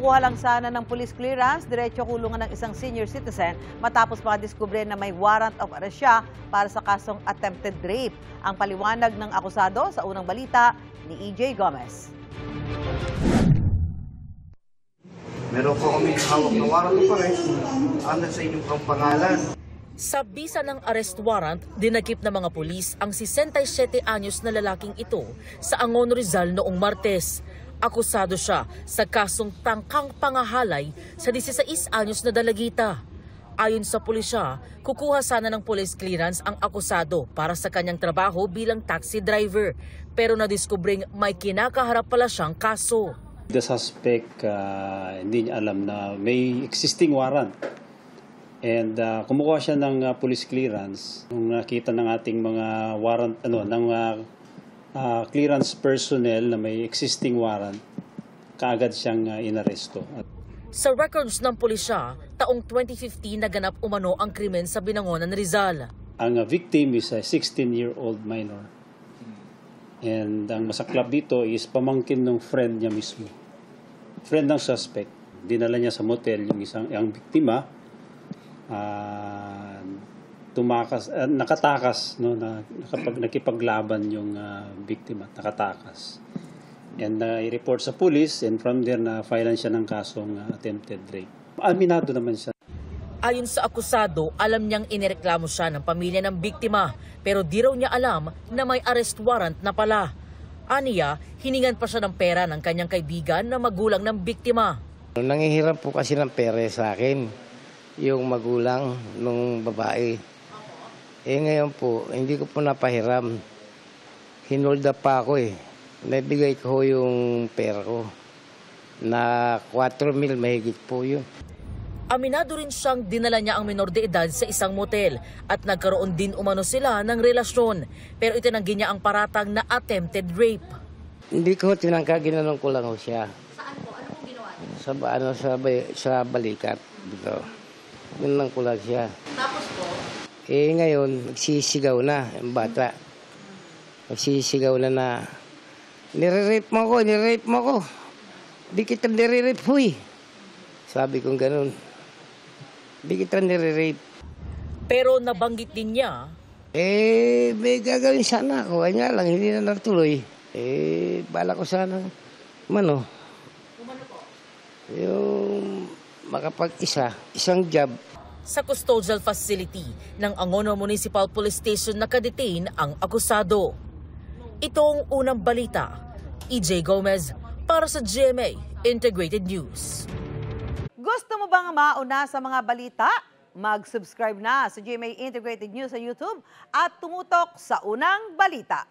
Kinukuha lang sana ng police clearance, diretso kulungan ng isang senior citizen matapos makadiskubre na may warrant of arrest siya para sa kasong attempted rape. Ang paliwanag ng akusado sa unang balita ni EJ Gomez. Meron po kami hawak na warrant of arrest, sa inyong pangalan. Sa bisa ng arrest warrant, dinakip ng mga pulis ang 67 anyos na lalaking ito sa Angono, Rizal noong Martes. Akusado siya sa kasong tangkang pangahalay sa 16 anyos na dalagita. Ayon sa pulisya, kukuha sana ng police clearance ang akusado para sa kanyang trabaho bilang taxi driver. Pero nadiskubring may kinakaharap pala siyang kaso. The suspect, hindi niya alam na may existing warrant. And kumukuha siya ng police clearance. Nung nakita ng ating mga warrant, clearance personnel na may existing warrant, kaagad siyang inaresto. Sa records ng pulisya, taong 2015 naganap umano ang krimen sa Binangonan, Rizal. Ang victim is a 16-year-old minor. And ang masaklap dito is pamangkin ng friend niya mismo. Friend ng suspect. Dinala niya sa motel yung biktima. Nakatakas, no, nakipaglaban yung biktima, nakatakas. And i-report sa police, and from there na filean siya ng kasong attempted rape. Aminado naman siya. Ayon sa akusado, alam niyang inireklamo siya ng pamilya ng biktima, pero di raw niya alam na may arrest warrant na pala. Aniya, hiningan pa siya ng pera ng kanyang kaibigan na magulang ng biktima. Nangihiram po kasi ng pera sa akin, yung magulang ng babae. Ngayon po, hindi ko po napahiram. Hinolda pa ako eh. Naibigay ko yung pera ko. Na 4,000 mahigit po yun. Aminado rin siyang dinala niya ang menor de edad sa isang motel at nagkaroon din umano sila ng relasyon. Pero itinanggi niya ang paratang na attempted rape. Hindi ko tinangka, ginanong ko lang ho siya. Saan po? Ano pong ginawa? Sa balikat. Dito. Ginanong ko lang siya. Tapos po? Ngayon, nagsisigaw na yung bata. Nagsisigaw na nire-rape mo ko. Di kita nire-rape, huy. Sabi kong ganun. Di kita nire-rape. Pero nabanggit din niya, may gagawin sana ako. Kanya lang, hindi na natuloy. Bala ko sana, Umano po? Yung isang job. sa custodial facility ng Angono Municipal Police Station nakadetain ang akusado. Itong unang balita, EJ Gomez para sa GMA Integrated News. Gusto mo bang mauna sa mga balita? Mag-subscribe na sa GMA Integrated News sa YouTube at tumutok sa unang balita.